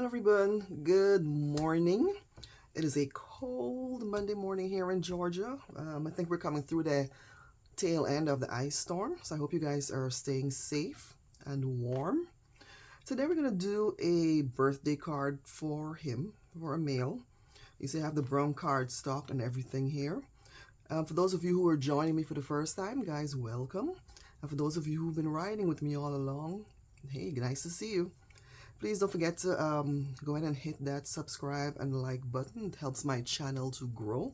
Hello everyone, good morning. It is a cold Monday morning here in Georgia. I think we're coming through the tail end of the ice storm, so I hope you guys are staying safe and warm. Today we're going to do a birthday card for him, for a male. You see I have the brown card stock and everything here. For those of you who are joining me for the first time, guys, welcome. And for those of you who've been riding with me all along, hey, nice to see you. Please don't forget to go ahead and hit that subscribe and like button. It helps my channel to grow.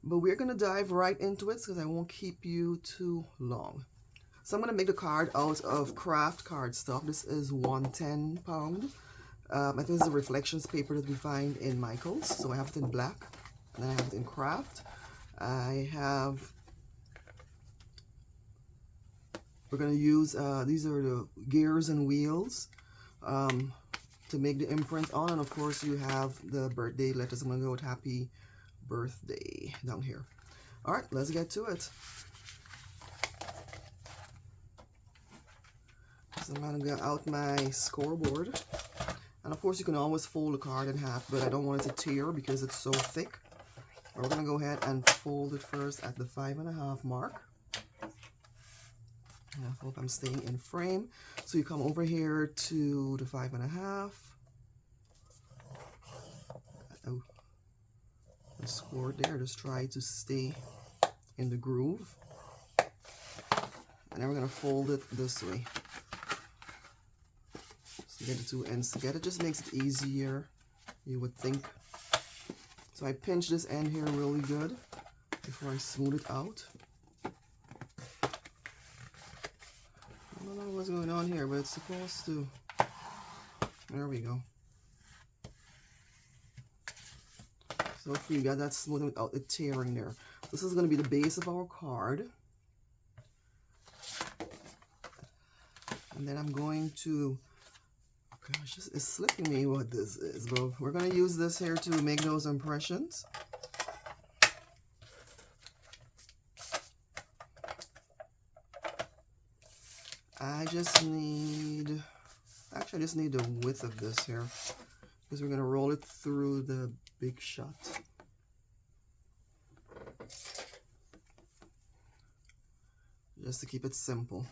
But we're going to dive right into it because I won't keep you too long. So I'm going to make the card out of craft cardstock. This is 110 pound. I think this is a reflections paper that we find in Michael's. So I have it in black and I have it in craft. We're going to use, these are the gears and wheels to make the imprint on, and of course you have the birthday letters. I'm gonna go with happy birthday down here. All right, let's get to it. So I'm gonna get out my scoreboard, and of course you can always fold the card in half, but I don't want it to tear because it's so thick. We're gonna go ahead and fold it first at the 5.5 mark. I hope I'm staying in frame. So you come over here to the 5.5. Oh, the score there. Just try to stay in the groove. And then we're gonna fold it this way. So get the two ends together. It just makes it easier, you would think. So I pinch this end here really good before I smooth it out. I don't know what's going on here, but it's supposed to. There we go. So hopefully you got that smooth without it tearing there. This is going to be the base of our card. And then I'm going to, gosh, it's slipping me what this is, but we're going to use this here to make those impressions. I just need the width of this here because we're going to roll it through the big shot. Just to keep it simple.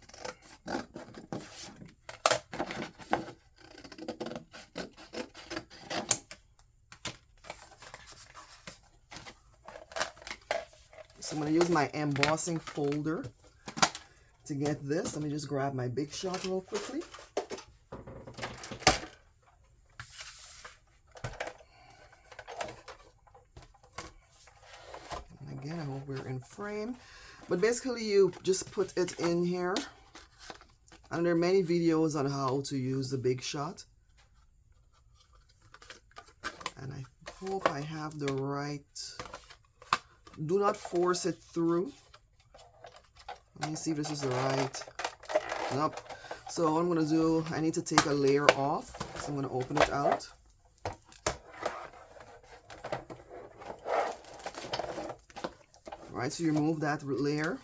So I'm going to use my embossing folder to get this. Let me just grab my big shot real quickly. And again, I hope we're in frame. But basically you just put it in here. And there are many videos on how to use the big shot. And I hope I have the right. Do not force it through. Let me see if this is the right. Nope. So what I'm going to do, I need to take a layer off. So I'm going to open it out. Alright, so you remove that layer.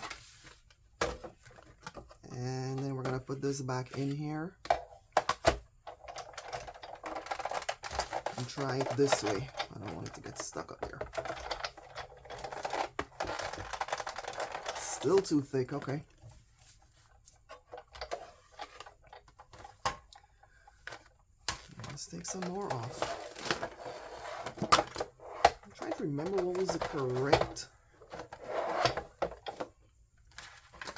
And then we're going to put this back in here. And try it this way. I don't want it to get stuck up here. Still too thick, okay. Let's take some more off. I'm trying to remember what was the correct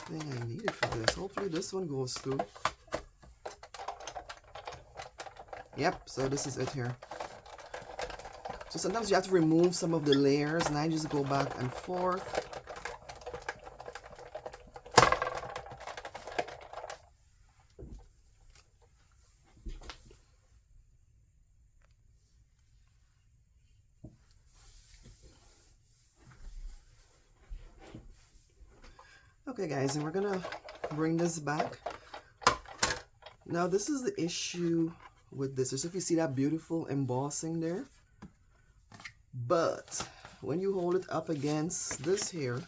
thing I needed for this. Hopefully this one goes through. Yep, so this is it here. So sometimes you have to remove some of the layers, and I just go back and forth. Okay guys, and we're gonna bring this back. Now this is the issue with this. So if you see that beautiful embossing there, but when you hold it up against this here,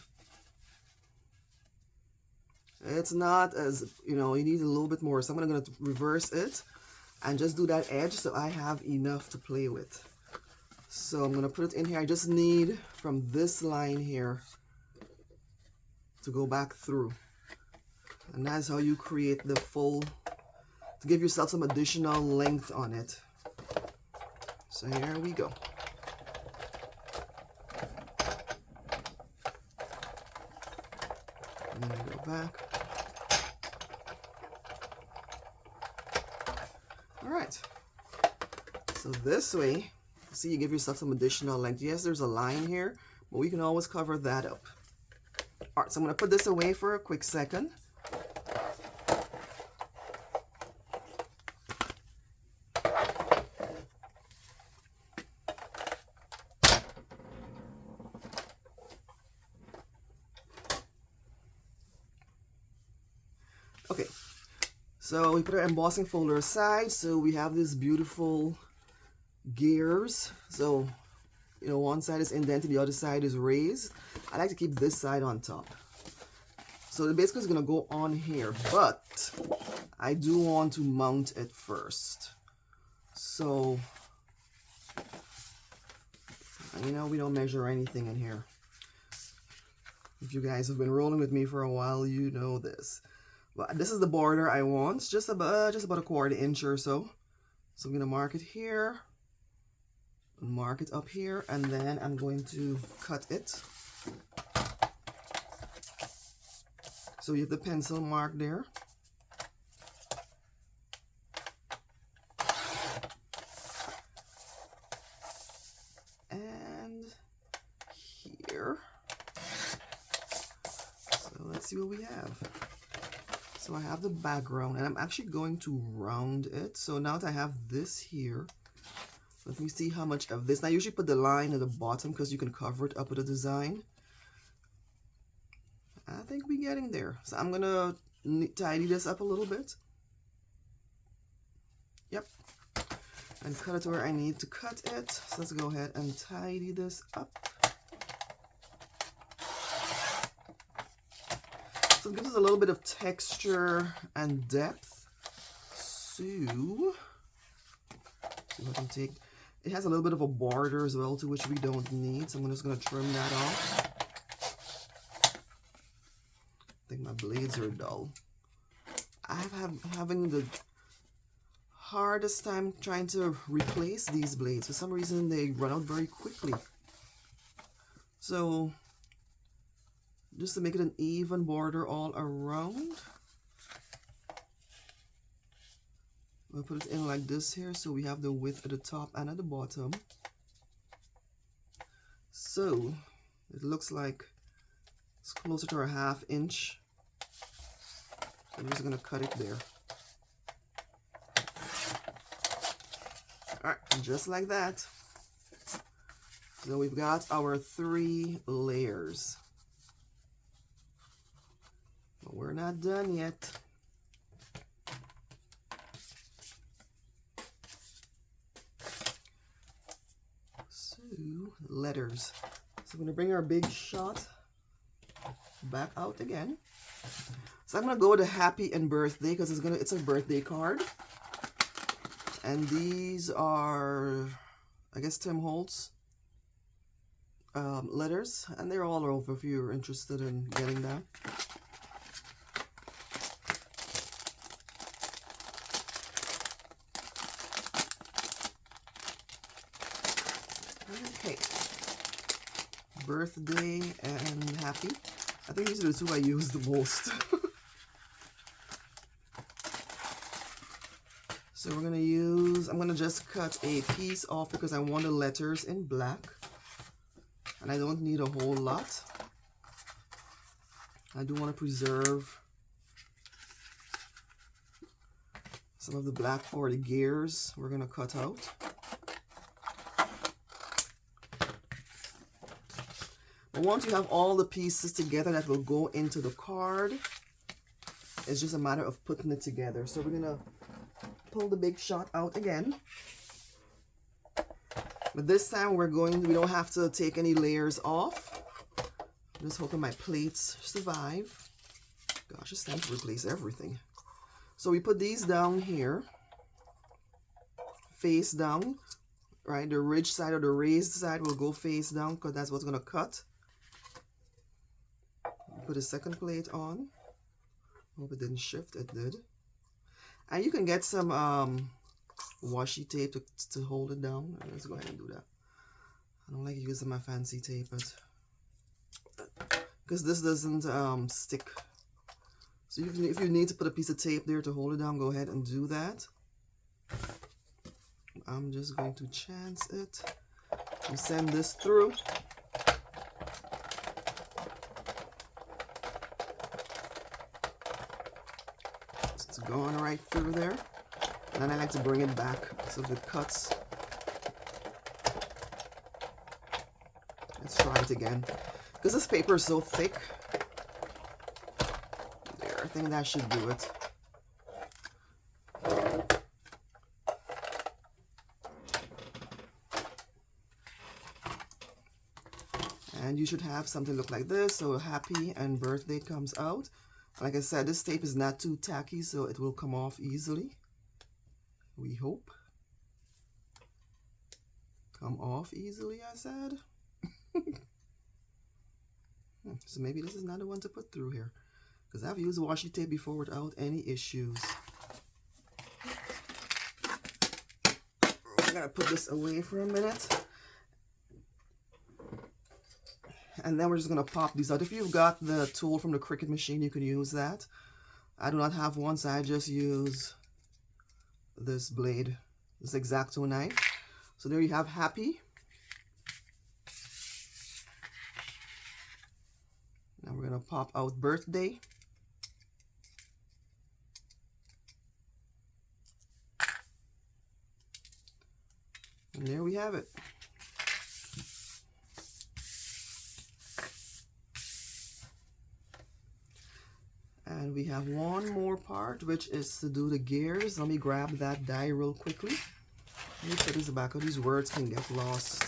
it's not as, you know, you need a little bit more. So I'm gonna reverse it and just do that edge so I have enough to play with. So I'm gonna put it in here. I just need from this line here to go back through, and that's how you create the full, to give yourself some additional length on it. So here we go. And then I go back. All right. So this way, see, you give yourself some additional length. Yes, there's a line here, but we can always cover that up. All right, so I'm going to put this away for a quick second. Okay, so we put our embossing folder aside. So we have this beautiful gears. So, you know, one side is indented, the other side is raised. I like to keep this side on top. So the basically is going to go on here, but I do want to mount it first. So, you know, we don't measure anything in here. If you guys have been rolling with me for a while, you know this. But this is the border I want, just about a 1/4 inch or so. So I'm going to mark it here, and mark it up here, and then I'm going to cut it. So you have the pencil mark there. And here. So let's see what we have. So I have the background, and I'm actually going to round it. So now that I have this here, let me see how much of this. Now I usually put the line at the bottom because you can cover it up with a design. I think we're getting there. So I'm gonna tidy this up a little bit. Yep. And cut it where I need to cut it. So let's go ahead and tidy this up. So it gives us a little bit of texture and depth. So I can take, it has a little bit of a border as well, to which we don't need. So I'm just going to trim that off. I think my blades are dull. I'm having the hardest time trying to replace these blades. For some reason, they run out very quickly. So just to make it an even border all around, I'll put it in like this here, so we have the width at the top and at the bottom. So it looks like it's closer to a 1/2 inch. I'm just gonna cut it there. All right, just like that. So we've got our 3 layers. But we're not done yet. So, letters. So I'm gonna bring our big shot back out again. So I'm gonna go with a happy and birthday because it's a birthday card. And these are, I guess, Tim Holtz letters, and they're all over if you're interested in getting that. Okay, birthday and happy. I think these are the 2 I use the most. So we're gonna use, I'm gonna just cut a piece off because I want the letters in black. And I don't need a whole lot. I do want to preserve some of the black for the gears we're gonna cut out. But once you have all the pieces together that will go into the card, it's just a matter of putting it together. So we're gonna pull the big shot out again. But this time we don't have to take any layers off. I'm just hoping my plates survive. Gosh, it's time to replace everything. So we put these down here. face down, right? The ridge side or the raised side will go face down because that's what's going to cut. Put a second plate on. Hope it didn't shift. It did. And you can get some washi tape to hold it down. Let's go ahead and do that. I don't like using my fancy tape, but because this doesn't stick. So if you need to put a piece of tape there to hold it down, go ahead and do that. I'm just going to chance it and send this through. It's going right through there. And then I like to bring it back so it cuts. Let's try it again. Because this paper is so thick. There, I think that should do it. And you should have something look like this, so happy and birthday comes out. Like I said, this tape is not too tacky, so it will come off easily. We hope. Come off easily, I said. So maybe this is not the one to put through here, because I've used washi tape before without any issues. I'm gonna put this away for a minute. And then we're just going to pop these out. If you've got the tool from the Cricut machine, you can use that. I do not have one, so I just use this blade, this X-Acto knife. So there you have happy. Now we're going to pop out birthday. And there we have it. And we have one more part, which is to do the gears. Let me grab that die real quickly. Let me put this back. Oh, these words can get lost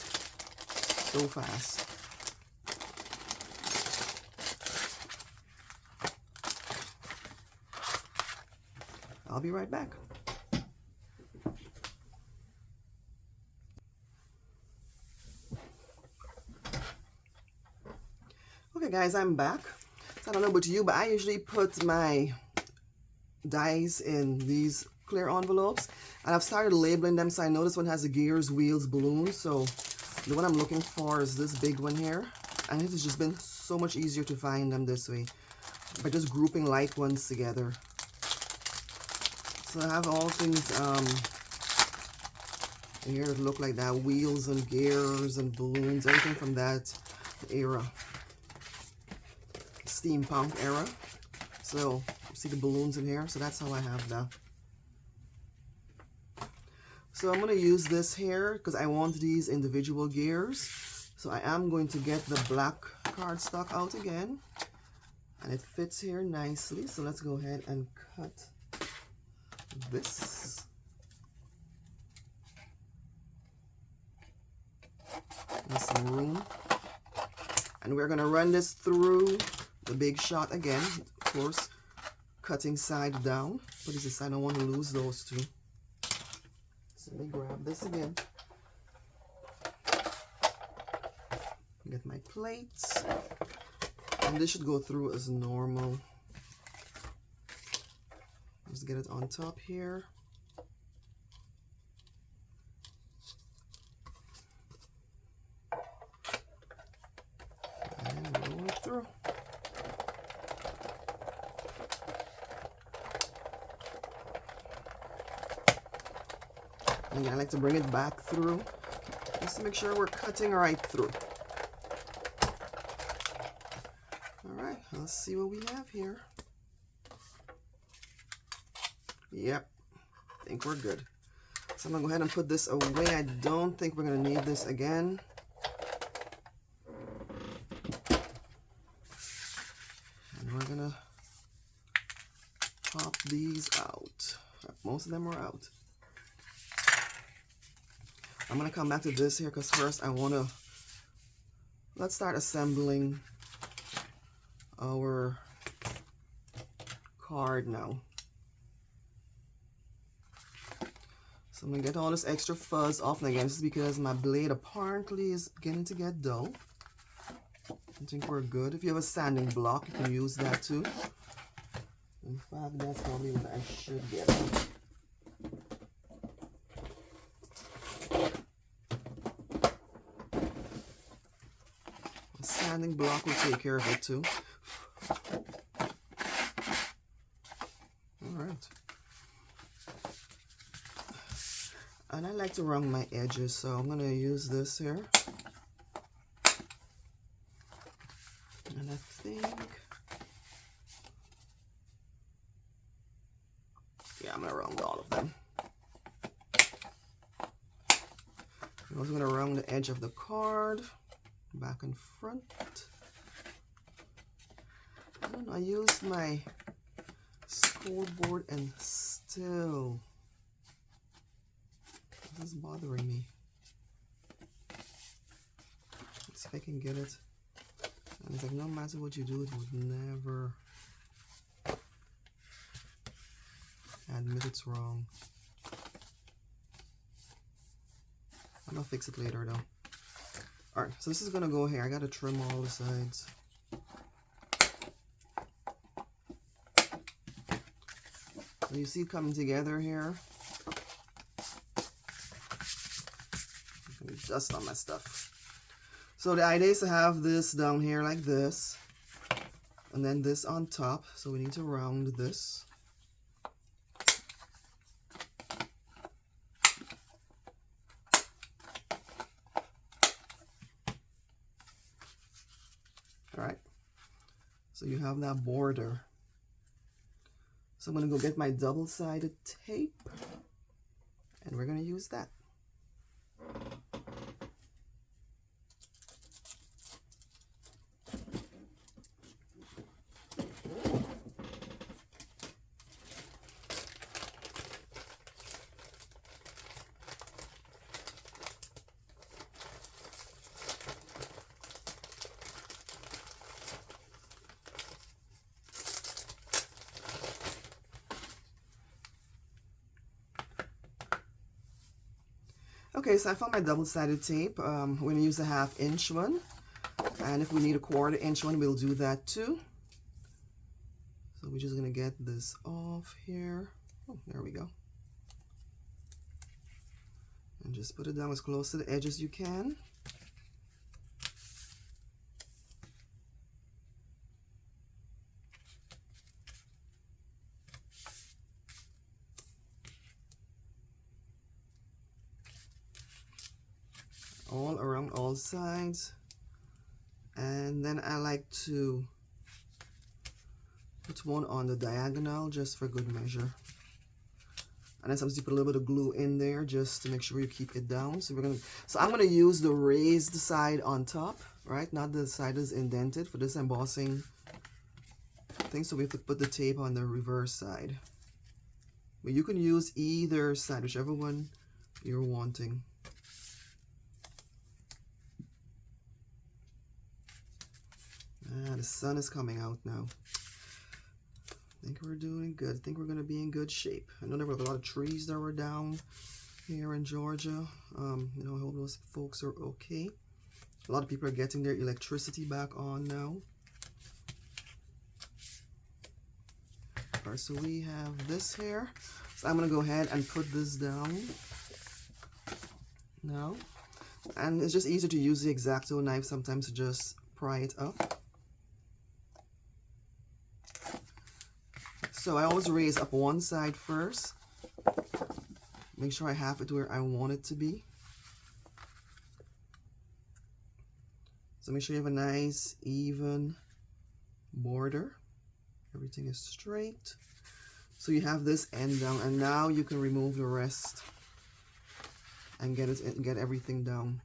so fast. I'll be right back. Okay, guys, I'm back. I don't know about you, but I usually put my dies in these clear envelopes, and I've started labeling them. So I know this one has the gears, wheels, balloons. So the one I'm looking for is this big one here, and it has just been so much easier to find them this way by just grouping light ones together. So I have all things in here that look like that: wheels and gears and balloons, everything from that era. Steampunk era. So you see the balloons in here, so that's how I have that. So I'm going to use this here because I want these individual gears. So I am going to get the black cardstock out again, and it fits here nicely. So let's go ahead and cut this. There's some room, and we're going to run this through the big shot again, of course, cutting side down. But this is, I don't want to lose those two. So let me grab this again. Get my plates. And this should go through as normal. Just get it on top here. And roll it through. Again, I like to bring it back through just to make sure we're cutting right through. Alright, let's see what we have here. Yep, I think we're good. So I'm going to go ahead and put this away. I don't think we're going to need this again. And we're going to pop these out. Most of them are out. I'm going to come back to this here because first I want to, let's start assembling our card now. So I'm going to get all this extra fuzz off. And again, this is because my blade apparently is beginning to get dull. I think we're good. If you have a sanding block, you can use that too. In fact, that's probably what I should get. A sanding block will take care of it too. Alright. And I like to round my edges, so I'm going to use this here. And I think, yeah, I'm going to round all of them. I'm also going to round the edge of the card, back and front. I don't know, I used my scoreboard and still, this is bothering me. Let's see if I can get it. And it's like, no matter what you do, it would never admit it's wrong. I'm gonna fix it later though. Alright, so this is gonna go here. I gotta trim all the sides. So you see it coming together here. Dust on my stuff. So the idea is to have this down here like this, and then this on top. So we need to round this. All right. So you have that border. So I'm going to go get my double-sided tape, and we're going to use that. Okay, so I found my double-sided tape. We're going to use a 1/2 inch one. And if we need a 1/4 inch one, we'll do that too. So we're just going to get this off here. Oh, there we go. And just put it down as close to the edge as you can. All around all sides. And then I like to put one on the diagonal just for good measure. And then sometimes you put a little bit of glue in there just to make sure you keep it down. So I'm gonna use the raised side on top, right? Not the side that's indented for this embossing thing. So we have to put the tape on the reverse side. But you can use either side, whichever one you're wanting. The sun is coming out now. I think we're doing good. I think we're going to be in good shape. I know there were a lot of trees that were down here in Georgia. You know, I hope those folks are okay. A lot of people are getting their electricity back on now. All right, so we have this here. So I'm going to go ahead and put this down now. And it's just easier to use the X-Acto knife sometimes to just pry it up. So I always raise up one side first. Make sure I have it where I want it to be. So make sure you have a nice, even border. Everything is straight. So you have this end down, and now you can remove the rest and get everything down.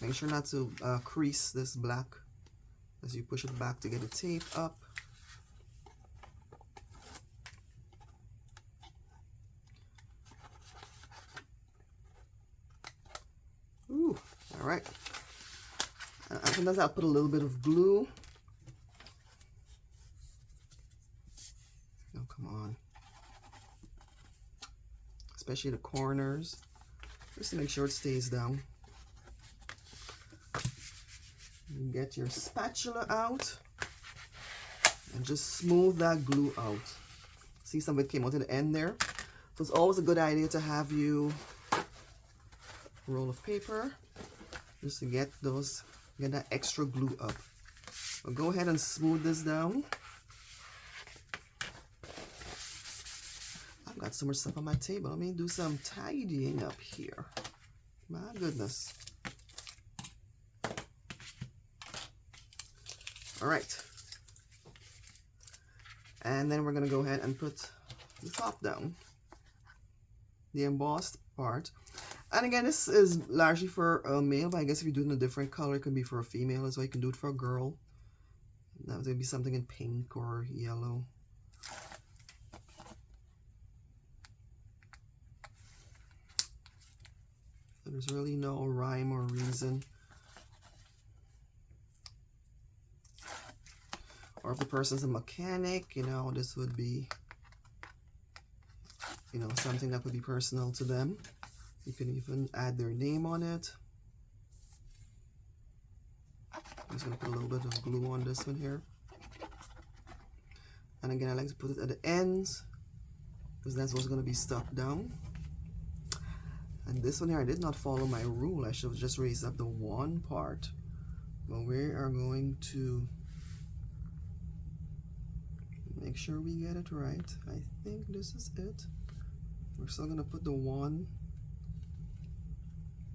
Make sure not to crease this black as you push it back to get the tape up. Ooh, all right. Sometimes I'll put a little bit of glue. Oh, come on. especially the corners, just to make sure it stays down. You get your spatula out and just smooth that glue out. See, some of it came out at the end there. So it's always a good idea to have you a roll of paper just to get that extra glue up. But go ahead and smooth this down. I've got so much stuff on my table. Let me do some tidying up here. My goodness. All right. And then we're going to go ahead and put the top down, the embossed part. And again, this is largely for a male, but I guess if you do it in a different color, it can be for a female as well. You can do it for a girl. That would be something in pink or yellow. There's really no rhyme or reason. Or if the person's a mechanic, you know, this would be, you know, something that would be personal to them. You can even add their name on it. I'm just going to put a little bit of glue on this one here. And again, I like to put it at the ends because that's what's going to be stuck down. And this one here, I did not follow my rule. I should have just raised up the one part. But we are going to make sure we get it right. I think this is it. We're still going to put the one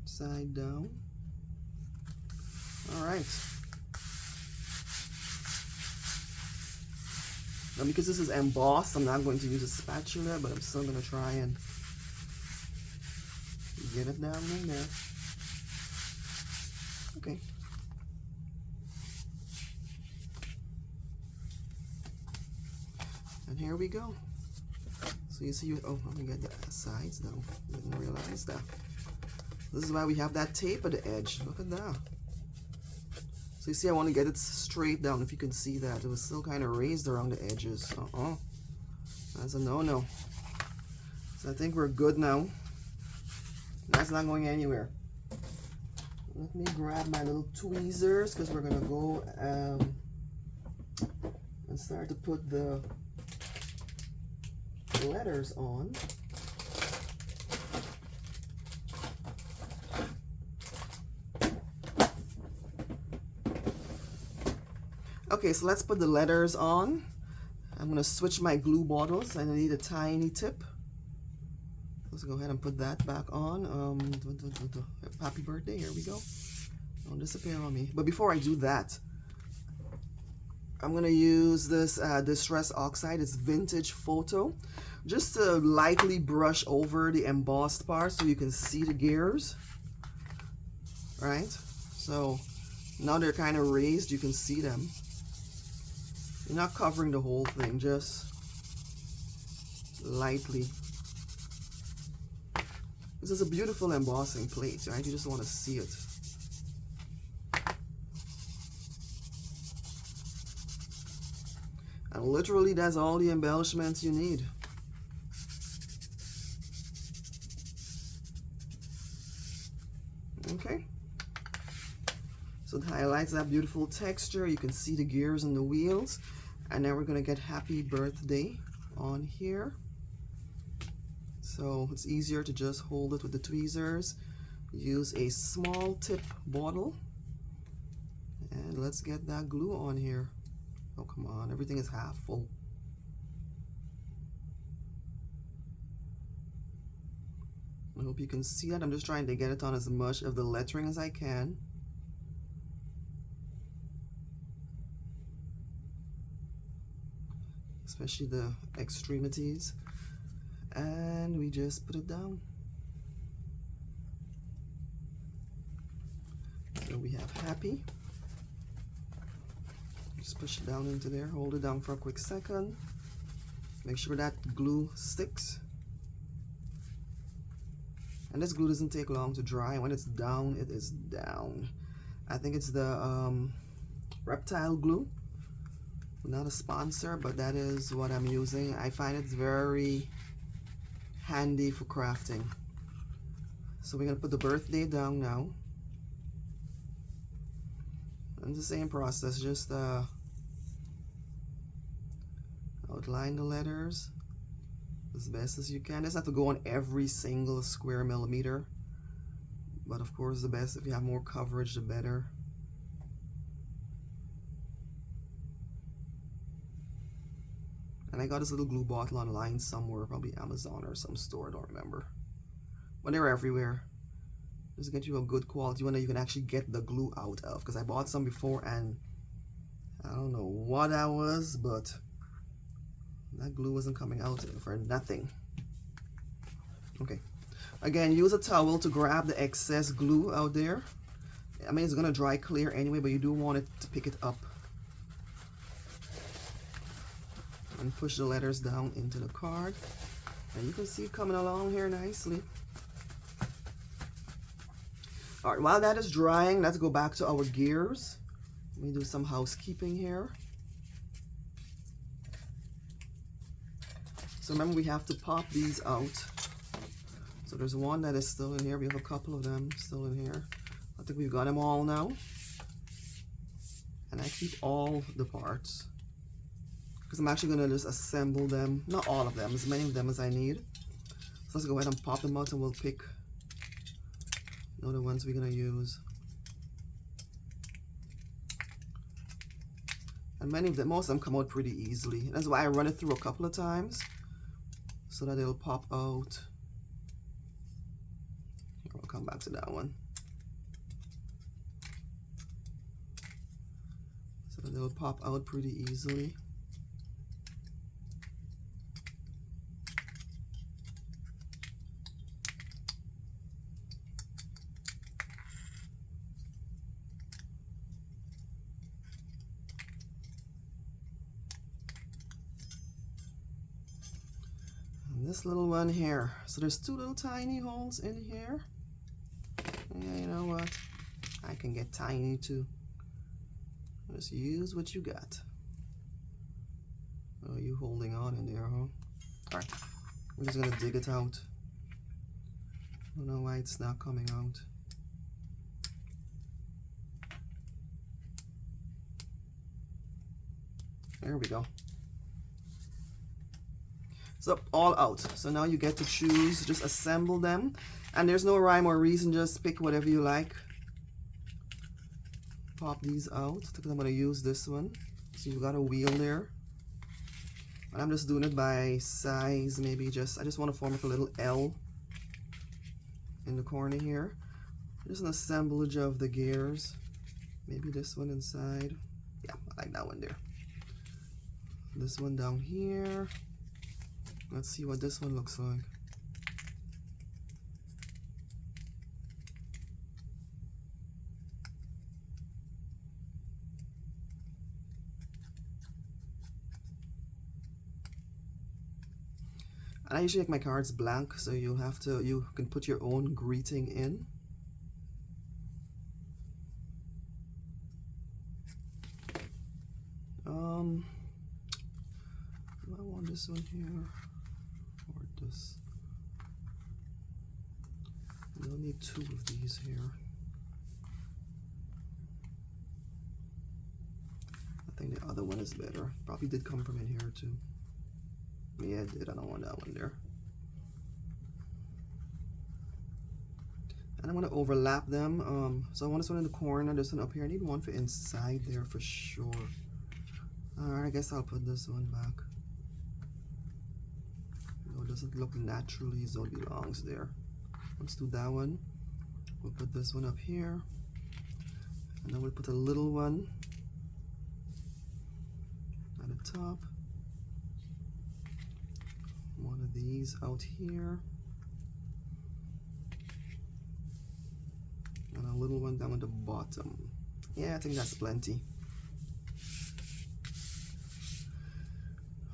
side down. All right. Now, because this is embossed, I'm not going to use a spatula, but I'm still going to try and get it down in there. Okay. And here we go. So you see, oh, let me get the sides down. Didn't realize that. This is why we have that tape at the edge. Look at that. So you see, I want to get it straight down. If you can see that, it was still kind of raised around the edges. That's a no-no. So I think we're good now. That's not going anywhere. Let me grab my little tweezers because we're gonna go and start to put the letters on. Okay, so let's put the letters on. I'm gonna switch my glue bottles and I need a tiny tip. Let's go ahead and put that back on. Happy birthday, here we go. Don't disappear on me. But before I do that, I'm gonna use this Distress Oxide. It's Vintage Photo. Just to lightly brush over the embossed part so you can see the gears. Right? So now they're kind of raised, you can see them. You're not covering the whole thing, just lightly. This is a beautiful embossing plate, right? You just want to see it. And literally, that's all the embellishments you need. Okay. So it highlights that beautiful texture. You can see the gears and the wheels. And now we're going to get Happy Birthday on here. So it's easier to just hold it with the tweezers. Use a small tip bottle. And let's get that glue on here. Oh, come on. Everything is half full. I hope you can see that. I'm just trying to get it on as much of the lettering as I can. Especially the extremities. And we just put it down. So we have happy. Just push it down into there. Hold it down for a quick second. Make sure that glue sticks. And this glue doesn't take long to dry. When it's down, it is down. I think it's the reptile glue. Not a sponsor, but that is what I'm using. I find it's very handy for crafting. So we're gonna put the birthday down now. And the same process, just outline the letters as best as you can. It doesn't have to go on every single square millimeter, but of course the best, if you have more coverage, the better. And I got this little glue bottle online somewhere, probably Amazon or some store, I don't remember. But they're everywhere. Just get you a good quality one that you can actually get the glue out of. Because I bought some before and I don't know what that was, but that glue wasn't coming out for nothing. Okay. Again, use a towel to grab the excess glue out there. I mean, it's going to dry clear anyway, but you do want it to pick it up. And push the letters down into the card. And you can see it coming along here nicely. All right, while that is drying, let's go back to our gears. Let me do some housekeeping here. So remember, we have to pop these out. So there's one that is still in here. We have a couple of them still in here. I think we've got them all now. And I keep all the parts, because I'm actually going to just assemble them. Not all of them, as many of them as I need. So let's go ahead and pop them out and we'll pick the ones we're going to use. And many of them, most of them come out pretty easily. That's why I run it through a couple of times so that it'll pop out. Here, we'll come back to that one. So that it'll pop out pretty easily. This little one here, so there's two little tiny holes in here. Yeah, you know what, I can get tiny too. Just use what you got. Oh, you holding on in there, huh? All right, I'm just gonna dig it out. I don't know why it's not coming out. There we go. So all out. So now you get to choose, just assemble them. And there's no rhyme or reason, just pick whatever you like. Pop these out, because I'm gonna use this one. So you've got a wheel there. And I'm just doing it by size, maybe I just want to form like a little L in the corner here. Just an assemblage of the gears. Maybe this one inside. Yeah, I like that one there. This one down here. Let's see what this one looks like. I usually make my cards blank, so you can put your own greeting in. Do I want this one here? This. We'll need two of these here. I think the other one is better. Probably did come from in here too. Yeah, it did. I don't want that one there. And I want to overlap them. So I want this one in the corner, this one up here. I need one for inside there for sure. Alright, I guess I'll put this one back. It doesn't look naturally, so it belongs there. Let's do that one. We'll put this one up here, and then we'll put a little one at the top. One of these out here, and a little one down at the bottom. Yeah, I think that's plenty.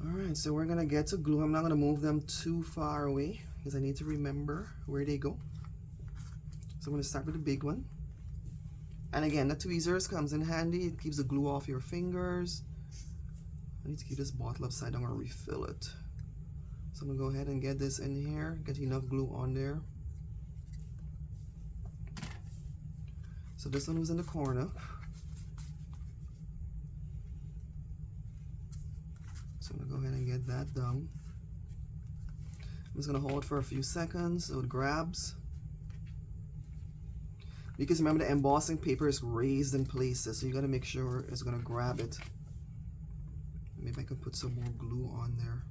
Alright, so we're gonna get to glue. I'm not gonna move them too far away because I need to remember where they go. So I'm gonna start with the big one. And again, the tweezers comes in handy. It keeps the glue off your fingers. I need to keep this bottle upside down or refill it. So I'm gonna go ahead and get this in here, get enough glue on there. So this one was in the corner. So I'm gonna go ahead and get that done. I'm just gonna hold for a few seconds so it grabs. Because remember, the embossing paper is raised in places, so you gotta make sure it's gonna grab it. Maybe I can put some more glue on there.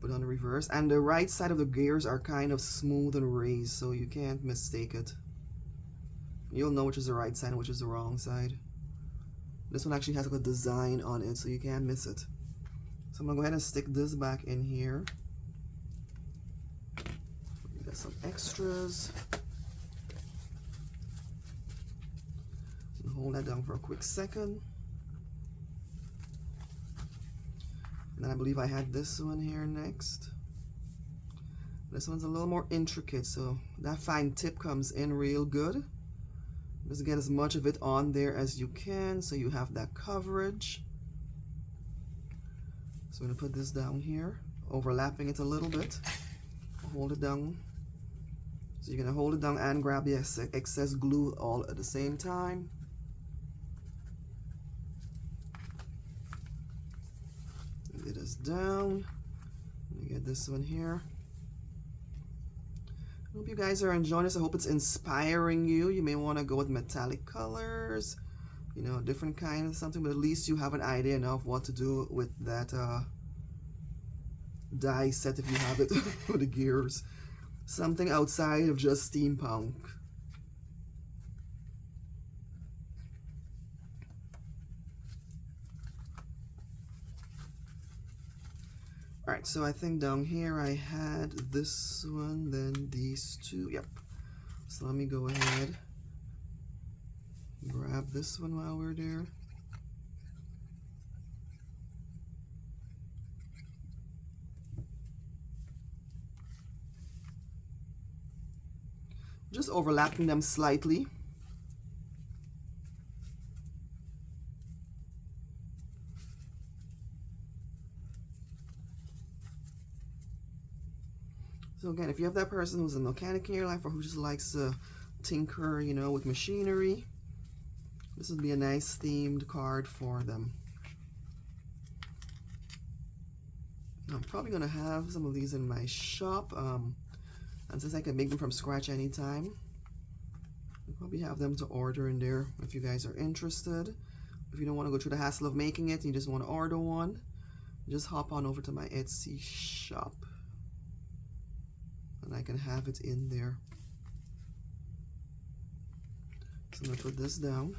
Put on the reverse, and the right side of the gears are kind of smooth and raised, so you can't mistake it. You'll know which is the right side and which is the wrong side. This one actually has like a design on it, so you can't miss it. So I'm gonna go ahead and stick this back in here. Got some extras. Hold that down for a quick second. And then I believe I had this one here next. This one's a little more intricate, so that fine tip comes in real good. Just get as much of it on there as you can so you have that coverage. So I'm going to put this down here, overlapping it a little bit. Hold it down. So you're going to hold it down and grab the excess glue all at the same time. Get this down. Let me get this one here. I hope you guys are enjoying this. I hope it's inspiring you. You may want to go with metallic colors, you know, different kind of something, but at least you have an idea now of what to do with that die set if you have it for the gears. Something outside of just steampunk. Alright, so I think down here I had this one, then these two. Yep. So let me go ahead, grab this one while we're there. Just overlapping them slightly. So again, if you have that person who's a mechanic in your life or who just likes to tinker, you know, with machinery, this would be a nice themed card for them. I'm probably going to have some of these in my shop, and since I can make them from scratch anytime, I'll probably have them to order in there if you guys are interested. If you don't want to go through the hassle of making it, you just want to order one, just hop on over to my Etsy shop. And I can have it in there. So I'm going to put this down.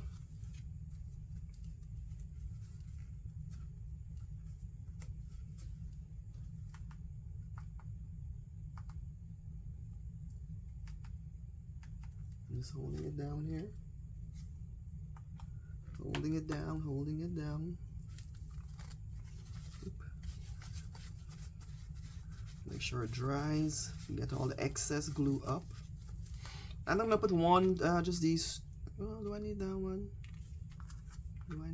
I'm just holding it down here. Holding it down, holding it down. Make sure it dries. Get all the excess glue up. And I'm gonna put one, just these. Oh, do I need that one? Do I?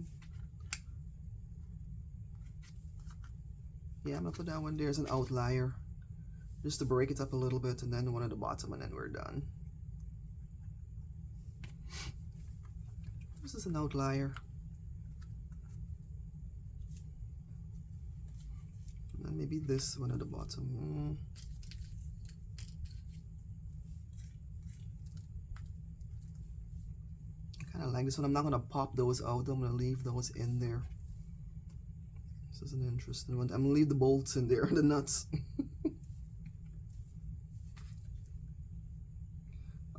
Yeah, I'm gonna put that one there as an outlier, just to break it up a little bit, and then one at the bottom, and then we're done. This is an outlier. And maybe this one at the bottom. I kind of like this one. I'm not going to pop those out. I'm going to leave those in there. This is an interesting one. I'm going to leave the bolts in there, the nuts.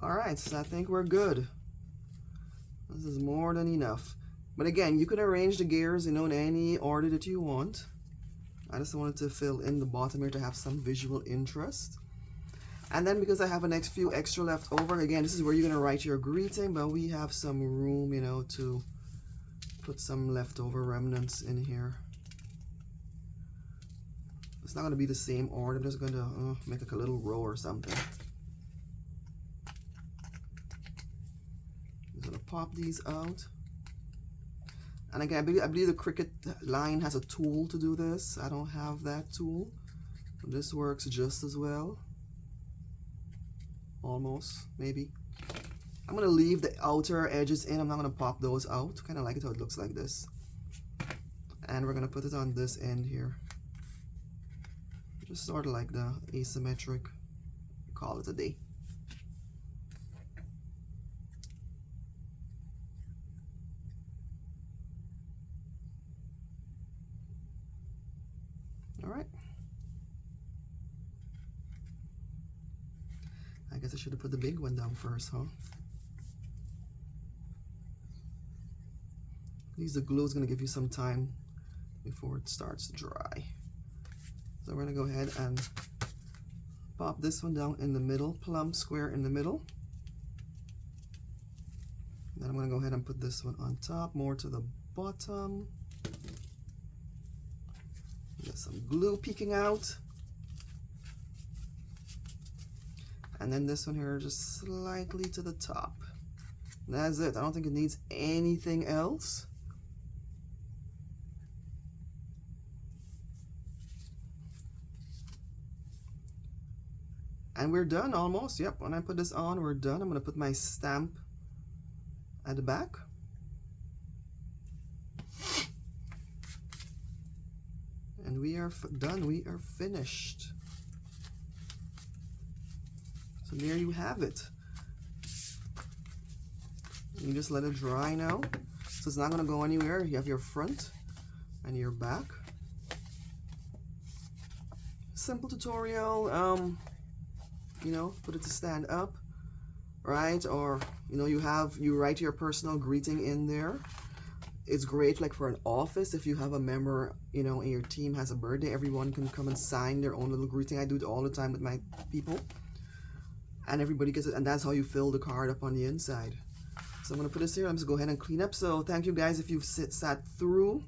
Alright, so I think we're good. This is more than enough. But again, you can arrange the gears, you know, in any order that you want. I just wanted to fill in the bottom here to have some visual interest. And then because I have a next few extra left over, again, this is where you're going to write your greeting, but we have some room, you know, to put some leftover remnants in here. It's not going to be the same order. I'm just going to make like a little row or something. I'm going to pop these out. And again, I believe the Cricut line has a tool to do this. I don't have that tool. This works just as well. Almost, maybe. I'm going to leave the outer edges in. I'm not going to pop those out. Kind of like it how it looks like this. And we're going to put it on this end here. Just sort of like the asymmetric. Call it a day. All right. I guess I should have put the big one down first, huh? The glue is going to give you some time before it starts to dry. So we're going to go ahead and pop this one down in the middle, plumb square in the middle. Then I'm going to go ahead and put this one on top, more to the bottom. Get some glue peeking out. And then this one here just slightly to the top. And that's it. I don't think it needs anything else. And we're done almost. Yep, when I put this on, we're done. I'm going to put my stamp at the back. And we are done. We are finished. So there you have it. You just let it dry now. So it's not going to go anywhere. You have your front and your back. Simple tutorial. You know, put it to stand up, right? Or, you know, you write your personal greeting in there. It's great like for an office. If you have a member, you know, and your team has a birthday, everyone can come and sign their own little greeting. I do it all the time with my people. And everybody gets it, and that's how you fill the card up on the inside. So I'm going to put this here. I'm just going to go ahead and clean up. So thank you guys if you've sat through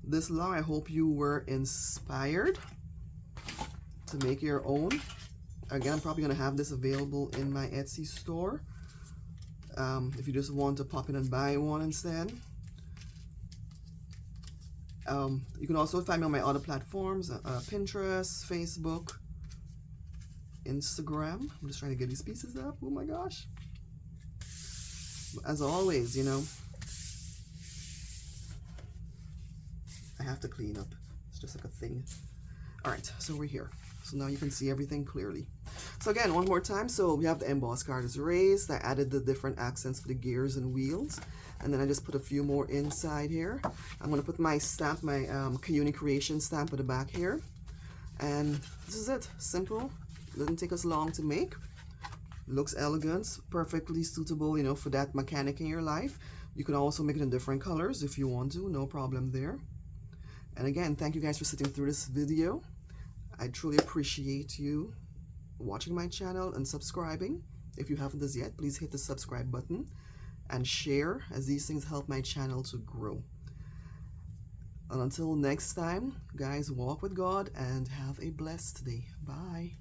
this long. I hope you were inspired to make your own. Again, I'm probably going to have this available in my Etsy store. If you just want to pop in and buy one instead. You can also find me on my other platforms, Pinterest, Facebook, Instagram. I'm just trying to get these pieces up. Oh my gosh. As always, you know, I have to clean up. It's just like a thing. All right, so we're here. So now you can see everything clearly. So again, one more time. So we have the embossed card is raised. I added the different accents for the gears and wheels. And then I just put a few more inside here. I'm going to put my stamp, my Kaiyuni Kreations stamp at the back here. And this is it. Simple. It doesn't take us long to make. Looks elegant, perfectly suitable, you know, for that mechanic in your life. You can also make it in different colors if you want to, no problem there. And again, thank you guys for sitting through this video. I truly appreciate you watching my channel and subscribing. If you haven't as yet, please hit the subscribe button and share, as these things help my channel to grow. And until next time, guys, walk with God and have a blessed day. Bye.